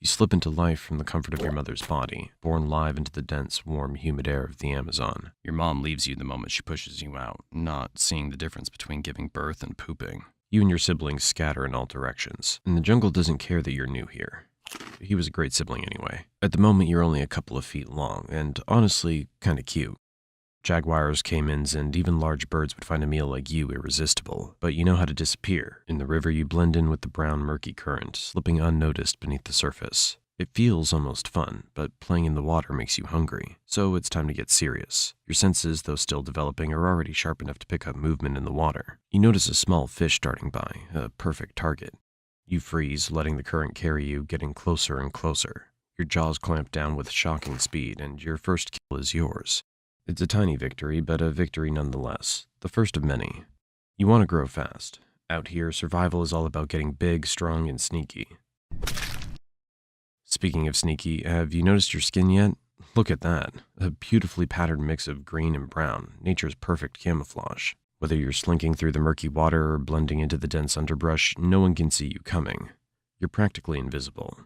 You slip into life from the comfort of your mother's body, born live into the dense, warm, humid air of the Amazon. Your mom leaves you the moment she pushes you out, not seeing the difference between giving birth and pooping. You and your siblings scatter in all directions, and the jungle doesn't care that you're new here. He was a great sibling anyway. At the moment, you're only a couple of feet long, and honestly, kinda cute. Jaguars, caimans, and even large birds would find a meal like you irresistible, but you know how to disappear. In the river, you blend in with the brown, murky current, slipping unnoticed beneath the surface. It feels almost fun, but playing in the water makes you hungry, so it's time to get serious. Your senses, though still developing, are already sharp enough to pick up movement in the water. You notice a small fish darting by, a perfect target. You freeze, letting the current carry you, getting closer and closer. Your jaws clamp down with shocking speed, and your first kill is yours. It's a tiny victory, but a victory nonetheless. The first of many. You want to grow fast. Out here, survival is all about getting big, strong, and sneaky. Speaking of sneaky, have you noticed your skin yet? Look at that. A beautifully patterned mix of green and brown, nature's perfect camouflage. Whether you're slinking through the murky water or blending into the dense underbrush, no one can see you coming. You're practically invisible.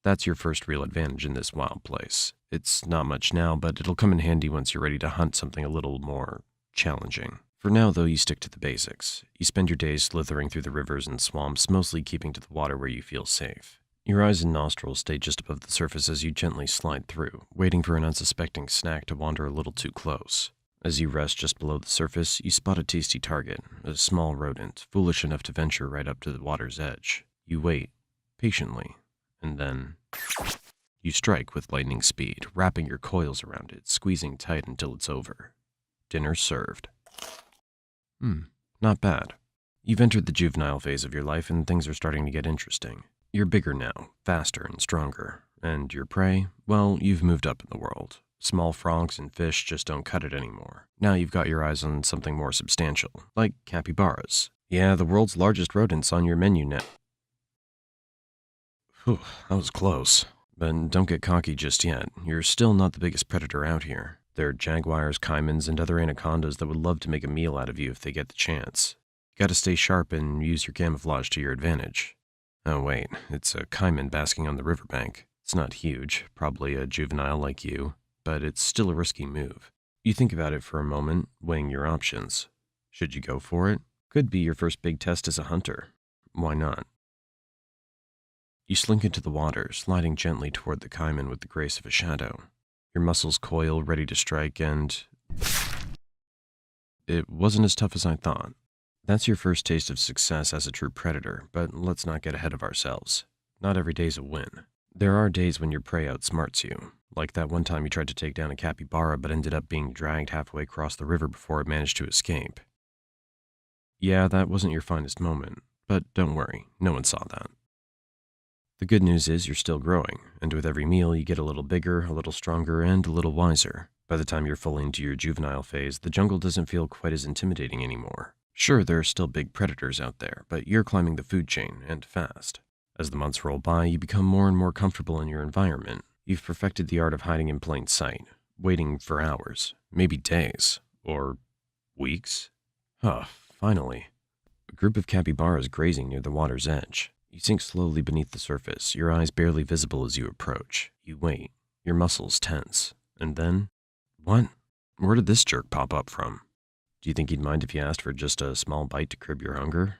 That's your first real advantage in this wild place. It's not much now, but it'll come in handy once you're ready to hunt something a little more challenging. For now, though, you stick to the basics. You spend your days slithering through the rivers and swamps, mostly keeping to the water where you feel safe. Your eyes and nostrils stay just above the surface as you gently slide through, waiting for an unsuspecting snack to wander a little too close. As you rest just below the surface, you spot a tasty target, a small rodent, foolish enough to venture right up to the water's edge. You wait, patiently, and then you strike with lightning speed, wrapping your coils around it, squeezing tight until it's over. Dinner served. Not bad. You've entered the juvenile phase of your life and things are starting to get interesting. You're bigger now, faster and stronger. And your prey? Well, you've moved up in the world. Small frogs and fish just don't cut it anymore. Now you've got your eyes on something more substantial, like capybaras. Yeah, the world's largest rodents on your menu now. Whew, that was close. But don't get cocky just yet. You're still not the biggest predator out here. There are jaguars, caimans, and other anacondas that would love to make a meal out of you if they get the chance. You gotta stay sharp and use your camouflage to your advantage. Oh wait, it's a caiman basking on the riverbank. It's not huge, probably a juvenile like you, but it's still a risky move. You think about it for a moment, weighing your options. Should you go for it? Could be your first big test as a hunter. Why not? You slink into the water, sliding gently toward the caiman with the grace of a shadow. Your muscles coil, ready to strike, and it wasn't as tough as I thought. That's your first taste of success as a true predator, but let's not get ahead of ourselves. Not every day's a win. There are days when your prey outsmarts you, like that one time you tried to take down a capybara but ended up being dragged halfway across the river before it managed to escape. Yeah, that wasn't your finest moment, but don't worry, no one saw that. The good news is you're still growing, and with every meal you get a little bigger, a little stronger, and a little wiser. By the time you're fully into your juvenile phase, the jungle doesn't feel quite as intimidating anymore. Sure, there are still big predators out there, but you're climbing the food chain, and fast. As the months roll by, you become more and more comfortable in your environment. You've perfected the art of hiding in plain sight, waiting for hours, maybe days, or weeks. Finally. A group of capybaras grazing near the water's edge. You sink slowly beneath the surface, your eyes barely visible as you approach. You wait, your muscles tense, and then... What? Where did this jerk pop up from? Do you think he'd mind if you asked for just a small bite to curb your hunger?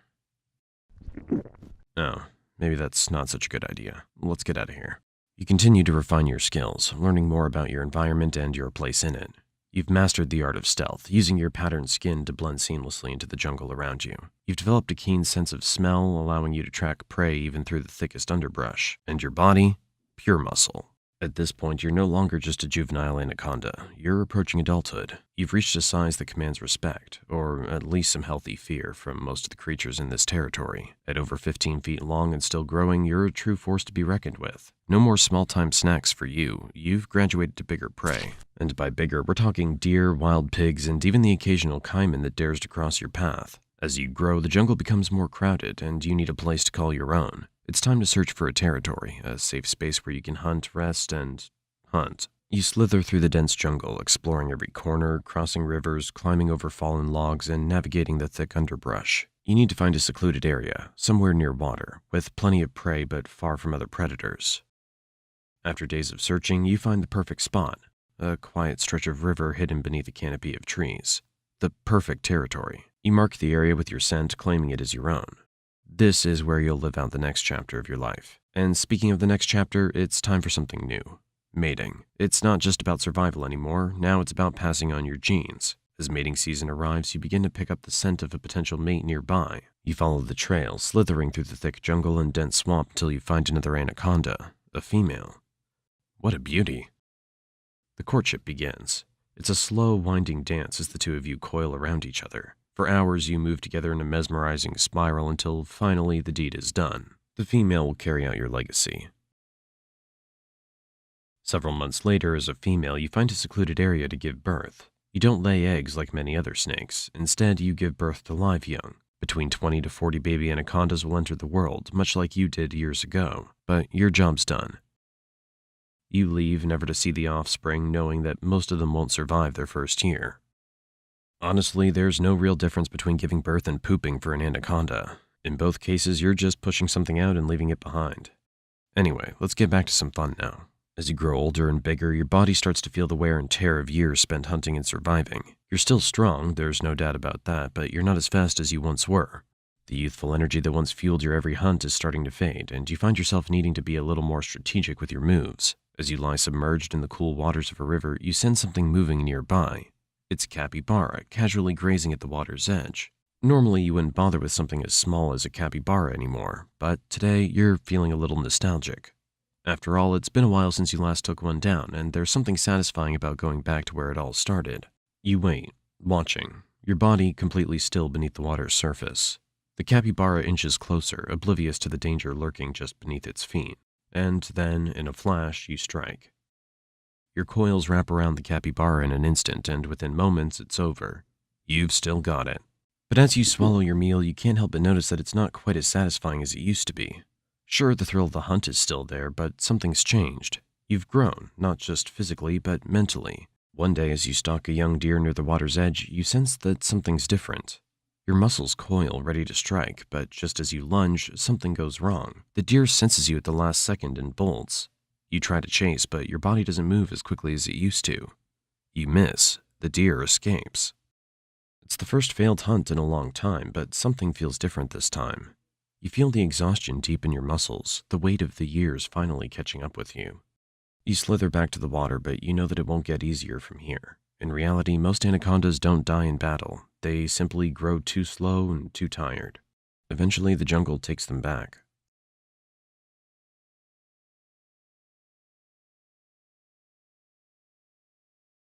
No, maybe that's not such a good idea. Let's get out of here. You continue to refine your skills, learning more about your environment and your place in it. You've mastered the art of stealth, using your patterned skin to blend seamlessly into the jungle around you. You've developed a keen sense of smell, allowing you to track prey even through the thickest underbrush. And your body? Pure muscle. At this point, you're no longer just a juvenile anaconda. You're approaching adulthood. You've reached a size that commands respect, or at least some healthy fear from most of the creatures in this territory. At over 15 feet long and still growing, you're a true force to be reckoned with. No more small-time snacks for you. You've graduated to bigger prey. And by bigger, we're talking deer, wild pigs, and even the occasional caiman that dares to cross your path. As you grow, the jungle becomes more crowded, and you need a place to call your own. It's time to search for a territory, a safe space where you can hunt, rest, and hunt. You slither through the dense jungle, exploring every corner, crossing rivers, climbing over fallen logs, and navigating the thick underbrush. You need to find a secluded area, somewhere near water, with plenty of prey but far from other predators. After days of searching, you find the perfect spot, a quiet stretch of river hidden beneath a canopy of trees. The perfect territory. You mark the area with your scent, claiming it as your own. This is where you'll live out the next chapter of your life. And speaking of the next chapter, it's time for something new. Mating. It's not just about survival anymore, now it's about passing on your genes. As mating season arrives, you begin to pick up the scent of a potential mate nearby. You follow the trail, slithering through the thick jungle and dense swamp until you find another anaconda, a female. What a beauty. The courtship begins. It's a slow, winding dance as the two of you coil around each other. For hours, you move together in a mesmerizing spiral until finally the deed is done. The female will carry out your legacy. Several months later, as a female, you find a secluded area to give birth. You don't lay eggs like many other snakes. Instead, you give birth to live young. Between 20 to 40 baby anacondas will enter the world, much like you did years ago. But your job's done. You leave, never to see the offspring, knowing that most of them won't survive their first year. Honestly, there's no real difference between giving birth and pooping for an anaconda. In both cases, you're just pushing something out and leaving it behind. Anyway, let's get back to some fun now. As you grow older and bigger, your body starts to feel the wear and tear of years spent hunting and surviving. You're still strong, there's no doubt about that, but you're not as fast as you once were. The youthful energy that once fueled your every hunt is starting to fade, and you find yourself needing to be a little more strategic with your moves. As you lie submerged in the cool waters of a river, you sense something moving nearby. It's a capybara, casually grazing at the water's edge. Normally, you wouldn't bother with something as small as a capybara anymore, but today you're feeling a little nostalgic. After all, it's been a while since you last took one down, and there's something satisfying about going back to where it all started. You wait, watching, your body completely still beneath the water's surface. The capybara inches closer, oblivious to the danger lurking just beneath its feet. And then, in a flash, you strike. Your coils wrap around the capybara in an instant, and within moments, it's over. You've still got it. But as you swallow your meal, you can't help but notice that it's not quite as satisfying as it used to be. Sure, the thrill of the hunt is still there, but something's changed. You've grown, not just physically, but mentally. One day, as you stalk a young deer near the water's edge, you sense that something's different. Your muscles coil, ready to strike, but just as you lunge, something goes wrong. The deer senses you at the last second and bolts. You try to chase, but your body doesn't move as quickly as it used to. You miss. The deer escapes. It's the first failed hunt in a long time, but something feels different this time. You feel the exhaustion deep in your muscles, the weight of the years finally catching up with you. You slither back to the water, but you know that it won't get easier from here. In reality, most anacondas don't die in battle. They simply grow too slow and too tired. Eventually, the jungle takes them back.